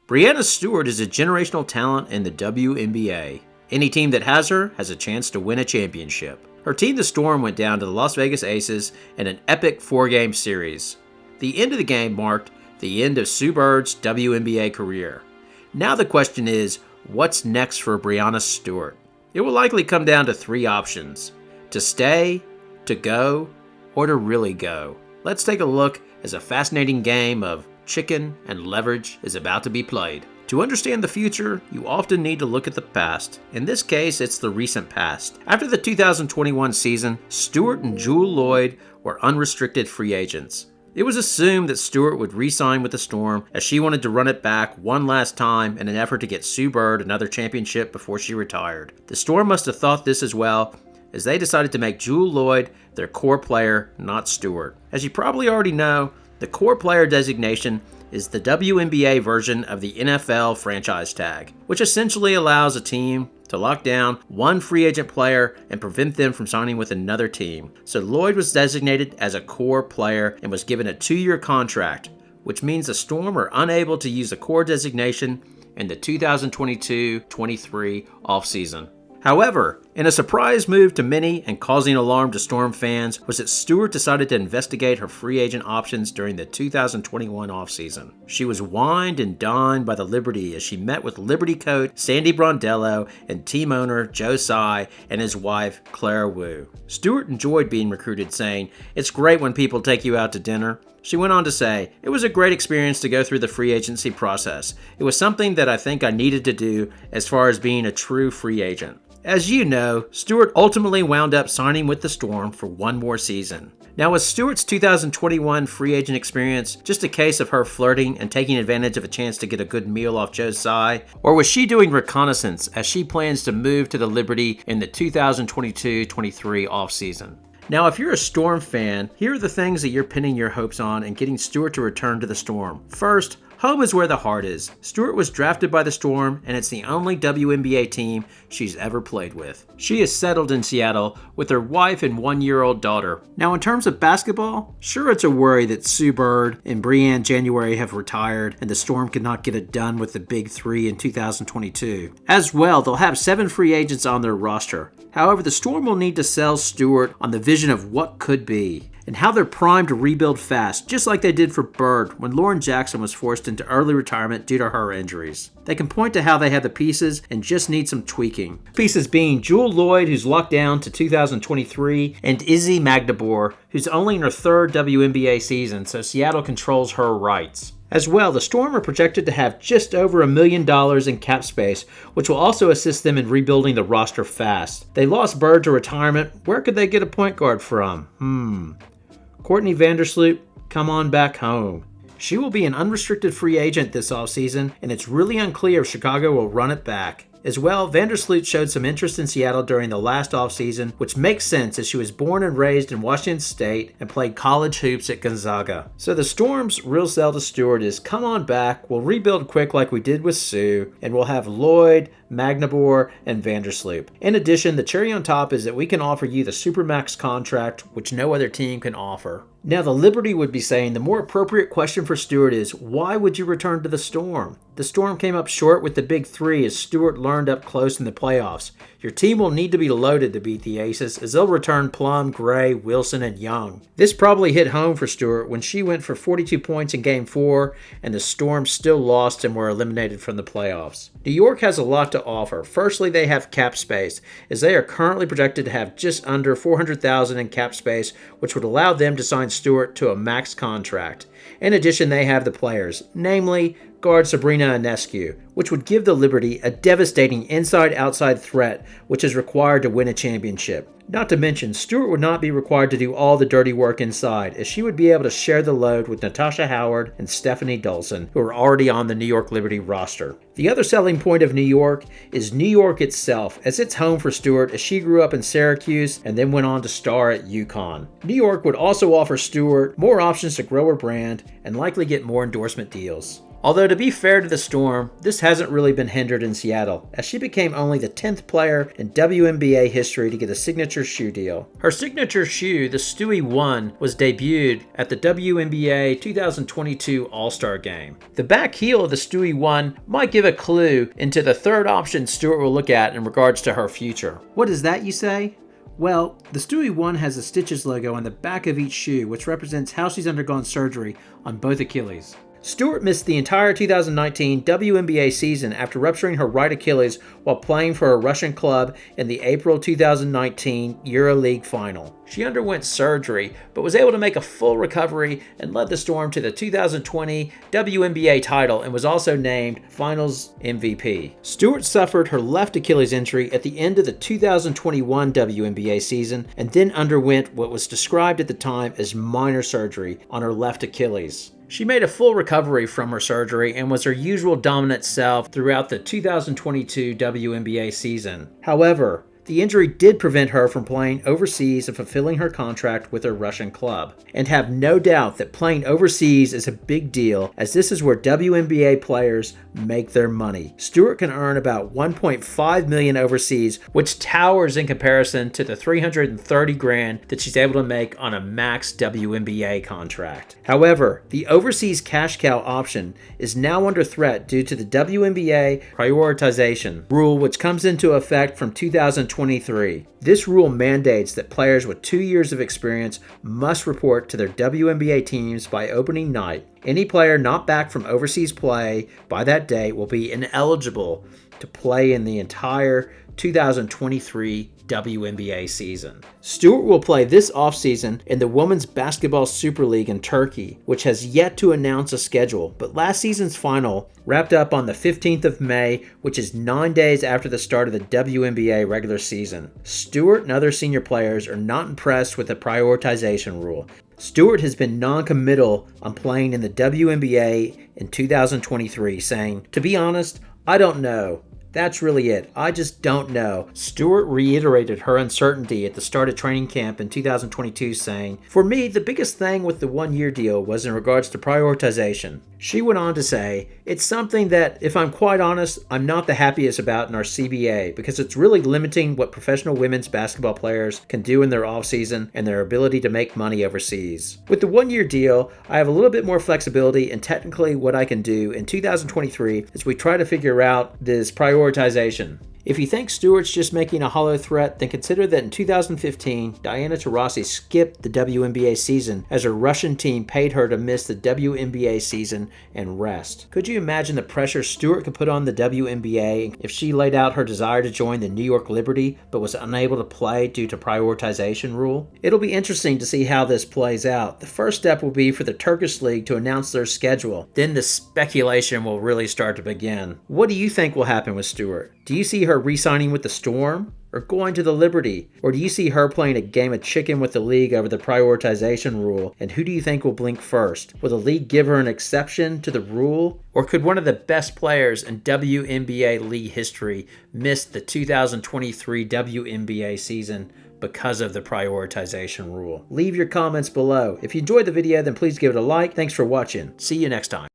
Breanna Stewart is a generational talent in the WNBA. Any team that has her has a chance to win a championship. Her team, the Storm, went down to the Las Vegas Aces in an epic 4-game series. The end of the game marked the end of Sue Bird's WNBA career. Now the question is, what's next for Breanna Stewart? It will likely come down to 3 options: to stay, to go, or to really go. Let's take a look as a fascinating game of chicken and leverage is about to be played. To understand the future, you often need to look at the past. In this case, it's the recent past. After the 2021 season, Stewart and Jewell Loyd were unrestricted free agents. It was assumed that Stewart would re-sign with the Storm as she wanted to run it back one last time in an effort to get Sue Bird another championship before she retired. The Storm must have thought this as well, as they decided to make Jewell Loyd their core player, not Stewart. As you probably already know, the core player designation is the WNBA version of the NFL franchise tag, which essentially allows a team to lock down one free agent player and prevent them from signing with another team. So Loyd was designated as a core player and was given a 2-year contract, which means the Storm are unable to use the core designation in the 2022-23 offseason. However, in a surprise move to many and causing alarm to Storm fans was that Stewart decided to investigate her free agent options during the 2021 offseason. She was wined and dined by the Liberty as she met with Liberty coach Sandy Brondello and team owner Joe Tsai and his wife Clara Wu. Stewart enjoyed being recruited, saying, "It's great when people take you out to dinner." She went on to say, "It was a great experience to go through the free agency process. It was something that I think I needed to do as far as being a true free agent." As you know, Stewart ultimately wound up signing with the Storm for one more season. Now, was Stewart's 2021 free agent experience just a case of her flirting and taking advantage of a chance to get a good meal off Joe Tsai? Or was she doing reconnaissance as she plans to move to the Liberty in the 2022-23 offseason? Now, if you're a Storm fan, here are the things that you're pinning your hopes on and getting Stewart to return to the Storm. First, home is where the heart is. Stewart was drafted by the Storm, and it's the only WNBA team she's ever played with. She is settled in Seattle with her wife and 1-year-old daughter. Now, in terms of basketball, sure, it's a worry that Sue Bird and Breanna January have retired, and the Storm could not get it done with the Big Three in 2022. As well, they'll have 7 free agents on their roster. However, the Storm will need to sell Stewart on the vision of what could be, and how they're primed to rebuild fast, just like they did for Bird when Lauren Jackson was forced into early retirement due to her injuries. They can point to how they have the pieces and just need some tweaking. Pieces being Jewell Loyd, who's locked down to 2023, and Izzy Magdabor, who's only in her 3rd WNBA season, so Seattle controls her rights. As well, the Storm are projected to have just over $1 million in cap space, which will also assist them in rebuilding the roster fast. They lost Bird to retirement. Where could they get a point guard from? Courtney Vandersloot, come on back home. She will be an unrestricted free agent this offseason, and it's really unclear if Chicago will run it back. As well, Vandersloot showed some interest in Seattle during the last offseason, which makes sense as she was born and raised in Washington State and played college hoops at Gonzaga. So the Storm's real sell to Stewart is, come on back, we'll rebuild quick like we did with Sue, and we'll have Loyd, Magnabor, and Vandersloot. In addition, the cherry on top is that we can offer you the Supermax contract, which no other team can offer. Now, the Liberty would be saying the more appropriate question for Stewart is, why would you return to the Storm? The Storm came up short with the Big Three as Stewart learned up close in the playoffs. Your team will need to be loaded to beat the Aces as they'll return Plum, Gray, Wilson, and Young. This probably hit home for Stewart when she went for 42 points in Game 4 and the Storm still lost and were eliminated from the playoffs. New York has a lot to offer. Firstly, they have cap space, as they are currently projected to have just under $400,000 in cap space, which would allow them to sign Stewart to a max contract. In addition, they have the players, namely guard Sabrina Ionescu, which would give the Liberty a devastating inside-outside threat, which is required to win a championship. Not to mention, Stewart would not be required to do all the dirty work inside, as she would be able to share the load with Natasha Howard and Stephanie Dolson, who are already on the New York Liberty roster. The other selling point of New York is New York itself, as it's home for Stewart as she grew up in Syracuse and then went on to star at UConn. New York would also offer Stewart more options to grow her brand and likely get more endorsement deals. Although to be fair to the Storm, this hasn't really been hindered in Seattle, as she became only the 10th player in WNBA history to get a signature shoe deal. Her signature shoe, the Stewie 1, was debuted at the WNBA 2022 All-Star Game. The back heel of the Stewie 1 might give a clue into the third option Stewart will look at in regards to her future. What is that, you say? Well, the Stewie 1 has a Stitches logo on the back of each shoe, which represents how she's undergone surgery on both Achilles. Stewart missed the entire 2019 WNBA season after rupturing her right Achilles while playing for a Russian club in the April 2019 EuroLeague final. She underwent surgery, but was able to make a full recovery and led the Storm to the 2020 WNBA title and was also named Finals MVP. Stewart suffered her left Achilles injury at the end of the 2021 WNBA season and then underwent what was described at the time as minor surgery on her left Achilles. She made a full recovery from her surgery and was her usual dominant self throughout the 2022 WNBA season. However, the injury did prevent her from playing overseas and fulfilling her contract with her Russian club. And have no doubt that playing overseas is a big deal, as this is where WNBA players make their money. Stewart can earn about $1.5 million overseas, which towers in comparison to the $330,000 that she's able to make on a max WNBA contract. However, the overseas cash cow option is now under threat due to the WNBA prioritization rule, which comes into effect from 2023. This rule mandates that players with 2 years of experience must report to their WNBA teams by opening night. Any player not back from overseas play by that date will be ineligible to play in the entire 2023 WNBA season. Stewart will play this offseason in the Women's Basketball Super League in Turkey, which has yet to announce a schedule, but last season's final wrapped up on the 15th of May, which is 9 days after the start of the WNBA regular season. Stewart and other senior players are not impressed with the prioritization rule. Stewart has been non-committal on playing in the WNBA in 2023, saying, "To be honest, I don't know. That's really it. I just don't know." Stewart reiterated her uncertainty at the start of training camp in 2022, saying, "For me, the biggest thing with the one-year deal was in regards to prioritization." She went on to say, "It's something that, if I'm quite honest, I'm not the happiest about in our CBA because it's really limiting what professional women's basketball players can do in their offseason and their ability to make money overseas. With the one-year deal, I have a little bit more flexibility in technically what I can do in 2023 as we try to figure out this prioritization." If you think Stewart's just making a hollow threat, then consider that in 2015, Diana Taurasi skipped the WNBA season as her Russian team paid her to miss the WNBA season and rest. Could you imagine the pressure Stewart could put on the WNBA if she laid out her desire to join the New York Liberty but was unable to play due to prioritization rule? It'll be interesting to see how this plays out. The first step will be for the Turkish League to announce their schedule. Then the speculation will really start to begin. What do you think will happen with Stewart? Do you see her re-signing with the Storm or going to the Liberty? Or do you see her playing a game of chicken with the league over the prioritization rule? And who do you think will blink first? Will the league give her an exception to the rule? Or could one of the best players in WNBA league history miss the 2023 WNBA season because of the prioritization rule? Leave your comments below. If you enjoyed the video, then please give it a like. Thanks for watching. See you next time.